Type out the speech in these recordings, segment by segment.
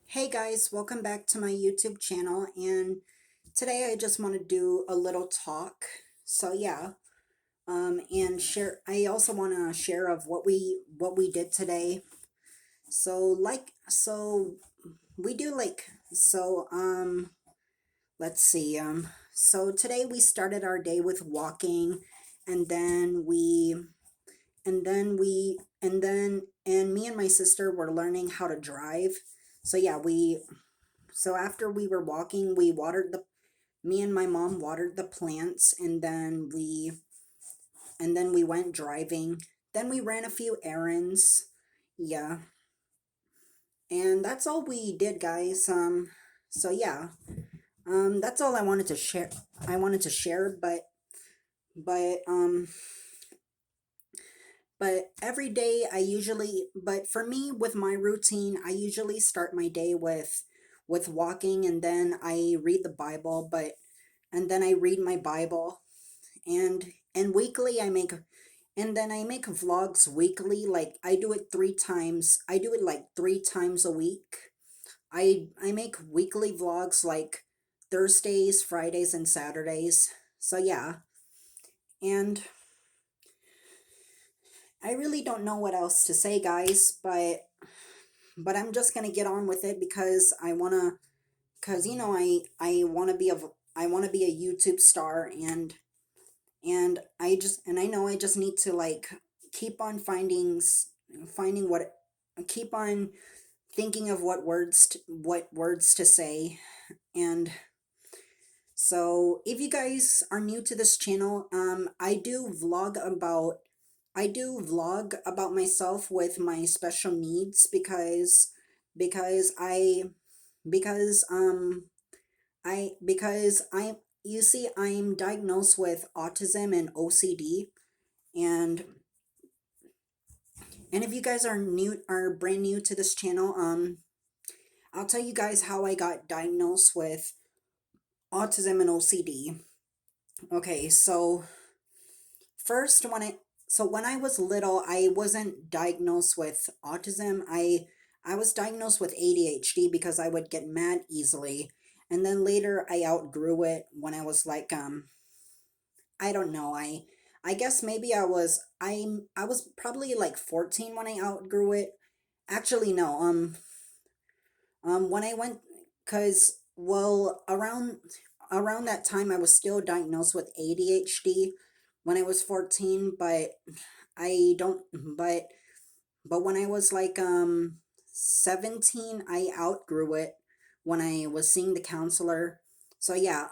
Hey guys, welcome back to my YouTube channel, and today I just want to do a little talk. So yeah, and share. I also want to share of what we did today. So we do let's see. So today we started our day with walking, and then we and me and my sister were learning how to drive. So yeah, so after we were walking, me and my mom watered the plants, and then we went driving. Then we ran a few errands. Yeah. And that's all we did, guys. So yeah. That's all I wanted to share. But but every day but for me, with my routine, I usually start my day with walking, and then I read the Bible, and then I read my Bible, and weekly I make vlogs weekly. Like I do it 3 times. I do it like 3 times a week. I make weekly vlogs like Thursdays, Fridays, and Saturdays. So yeah. And I really don't know what else to say, guys, but I'm just going to get on with it because I want to be a YouTube star, and I know I just need to like keep on finding what keep on thinking of what words to say. And so if you guys are new to this channel, I do vlog about myself with my special needs, because I you see, I'm diagnosed with autism and OCD. And and if you guys are brand new to this channel, I'll tell you guys how I got diagnosed with autism and OCD. Okay, first when I was little, I wasn't diagnosed with autism. I was diagnosed with ADHD because I would get mad easily. And then later I outgrew it when I was like, I don't know. I guess maybe I was probably like 14 when I outgrew it. Actually no. When I went cuz well, around that time I was still diagnosed with ADHD when I was 14, I don't but when I was like 17, I outgrew it when I was seeing the counselor. So yeah,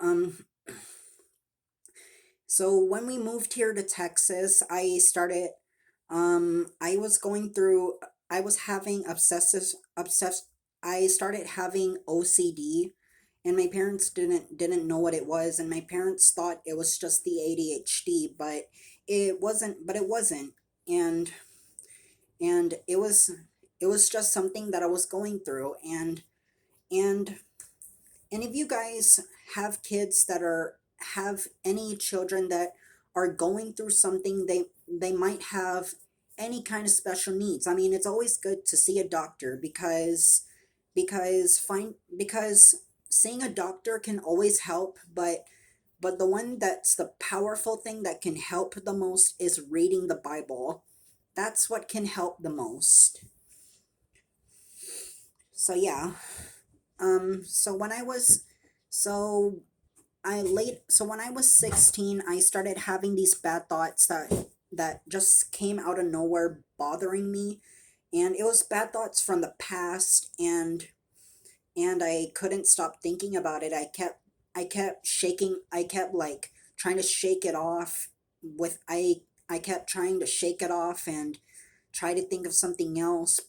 so when we moved here to Texas, I was going through, I was having I started having OCD, and my parents didn't know what it was, and my parents thought it was just the ADHD, but it wasn't. And, it was just something that I was going through. And, and if you guys have kids have any children that are going through something, they might have any kind of special needs. I mean, it's always good to see a doctor, because seeing a doctor can always help, but the one that's the powerful thing that can help the most is reading the Bible. That's what can help the most. So yeah. So when I was so so when I was 16, I started having these bad thoughts that just came out of nowhere, bothering me. And it was bad thoughts from the past, and I couldn't stop thinking about it. I kept like trying to shake it off with I kept trying to shake it off and try to think of something else.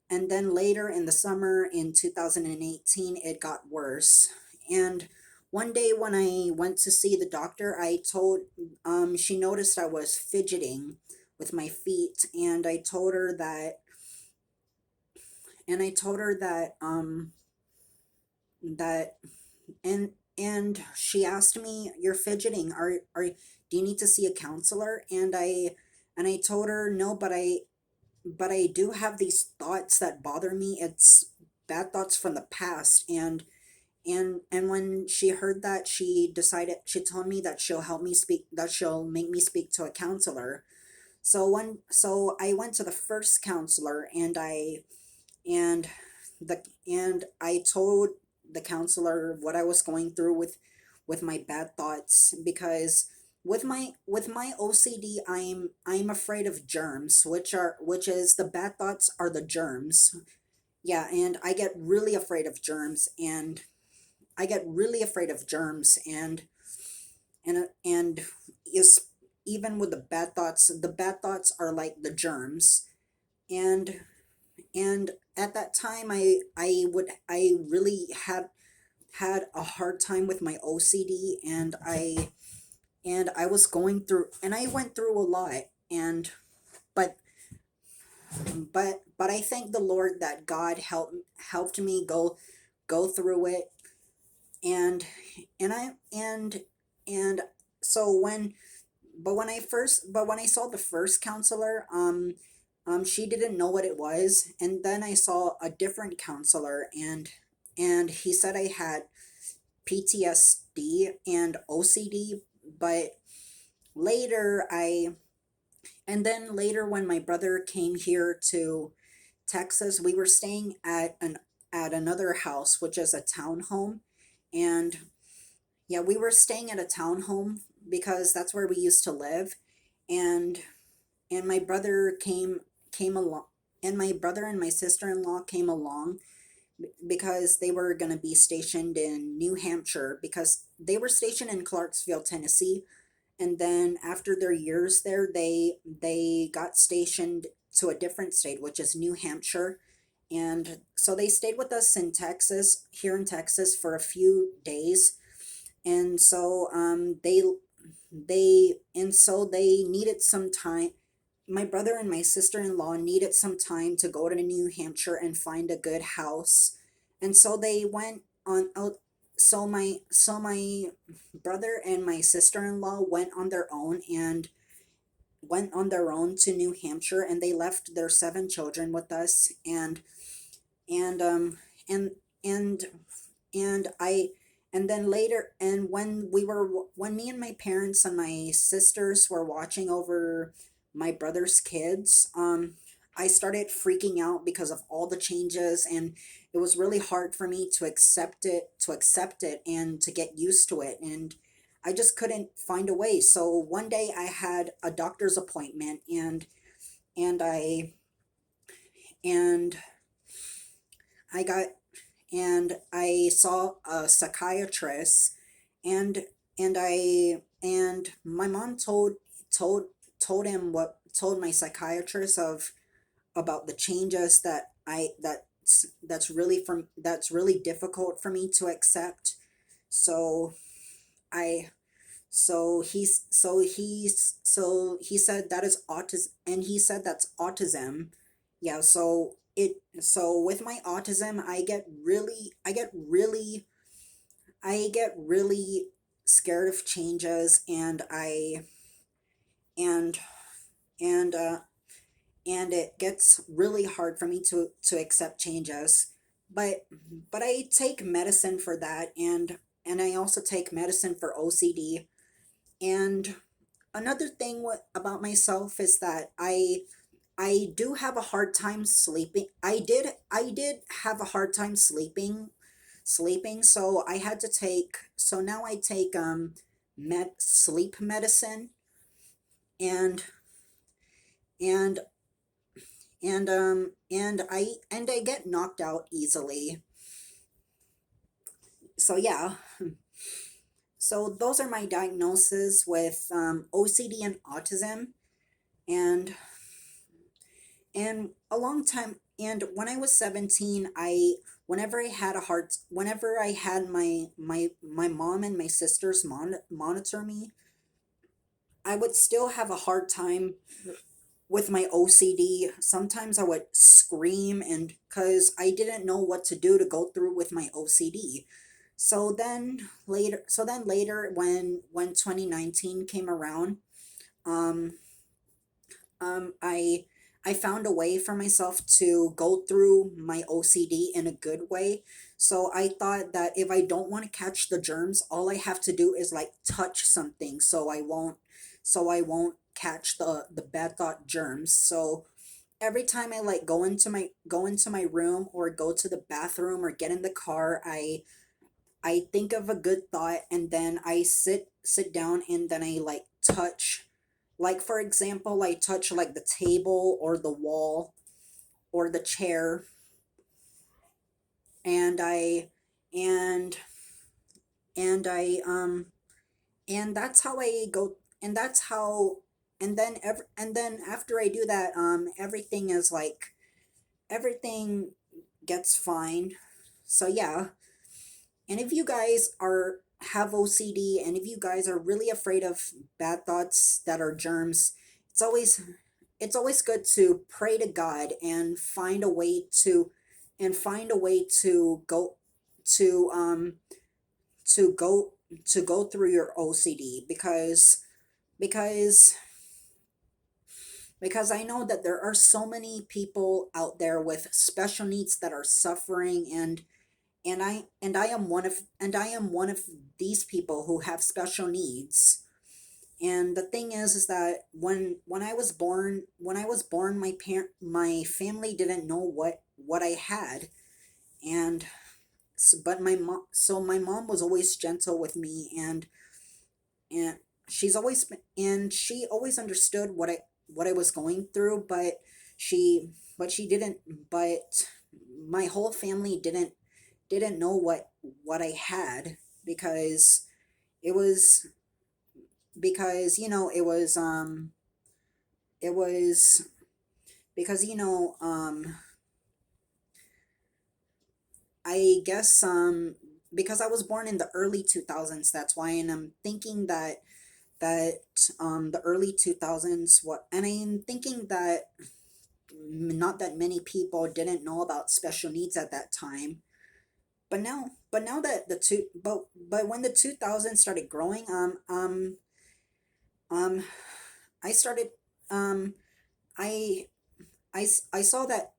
And then later in the summer in 2018, it got worse. And one day when I went to see the doctor, she noticed I was fidgeting with my feet, and I told her that, and she asked me, "You're fidgeting. Do you need to see a counselor?" And I told her, "No, but I do have these thoughts that bother me. It's bad thoughts from the past. And when she heard that, she told me that she'll make me speak to a counselor. So I went to the first counselor, and and I told the counselor what I was going through with my bad thoughts, because with my OCD, I'm afraid of germs, which is the bad thoughts are the germs. Yeah, and I get really afraid of germs, and I get really afraid of germs, and is even with the bad thoughts are like the germs. And and at that time, I really had a hard time with my OCD, and I was going through, and I went through a lot. And but but I thank the Lord that God helped me go through it. And and I and and so when I saw the first counselor, she didn't know what it was, and then I saw a different counselor, and he said I had PTSD and OCD. But later I and then later, when my brother came here to Texas, we were staying at another house, which is a townhome. And yeah, we were staying at a townhome because that's where we used to live. And and my brother came along, and my brother and my sister-in-law came along because they were going to be stationed in New Hampshire, because they were stationed in Clarksville, Tennessee. And then after their years there, they got stationed to a different state, which is New Hampshire. And so they stayed with us in Texas, here in Texas, for a few days. And so they needed some time. My brother and my sister-in-law needed some time to go to New Hampshire and find a good house. And so they went on out. So my brother and my sister-in-law went on their own to New Hampshire, and they left their 7 children with us. And and and and I and then later, and when me and my parents and my sisters were watching over my brother's kids, I started freaking out because of all the changes, and it was really hard for me to accept it and to get used to it. And I just couldn't find a way. So one day I had a doctor's appointment, and I and I got and I saw a psychiatrist. And and I and my mom told told my psychiatrist of about the changes that's really difficult for me to accept. So I so he said that is autism, and he said that's autism. Yeah, so with my autism, I get really scared of changes. And and and it gets really hard for me to accept changes. But I take medicine for that, and I also take medicine for OCD. And another thing about myself is that I do have a hard time sleeping. I did have a hard time sleeping. So now I take sleep medicine. And and um and I and I get knocked out easily. So yeah, so those are my diagnoses with OCD and autism. And and a long time. And when I was 17, whenever I had my mom and my sisters monitor me, I would still have a hard time with my OCD. Sometimes I would scream, and because I didn't know what to do to go through with my OCD. So then later, when 2019 came around, um I I found a way for myself to go through my OCD in a good way. So I thought that if I don't want to catch the germs, all I have to do is like touch something so I won't catch the bad thought germs. So every time I like go into my room or go to the bathroom or get in the car, I think of a good thought and then I sit down and then I like touch, like for example, I touch like the table or the wall or the chair, and and I and that's how I go, and that's how, and then after I do that, everything is like, everything gets fine. So yeah. And if you guys are have OCD and if you guys are really afraid of bad thoughts that are germs, it's always it's always good to pray to God and find a way to, go to to go to go through your OCD, because because I know that there are so many people out there with special needs that are suffering, and I am one of these people who have special needs. And the thing is that when I was born, my family didn't know what I had. And so my mom was always gentle with me, and she always understood what I was going through, but she didn't but my whole family didn't know what I had, because it was because it was because I guess because I was born in the early 2000s, that's why. And I'm thinking that the early 2000s, what and I'm thinking that not that many people didn't know about special needs at that time. But now that but when the 2000s started growing, um I started um I I saw that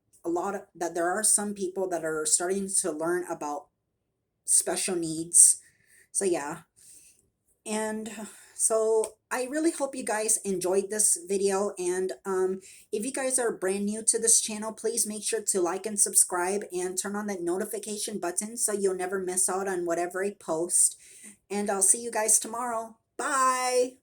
that there are some people that are starting to learn about special needs. So yeah. And so I really hope you guys enjoyed this video, and if you guys are brand new to this channel, please make sure to like and subscribe and turn on that notification button so you'll never miss out on whatever I post. And I'll see you guys tomorrow. Bye.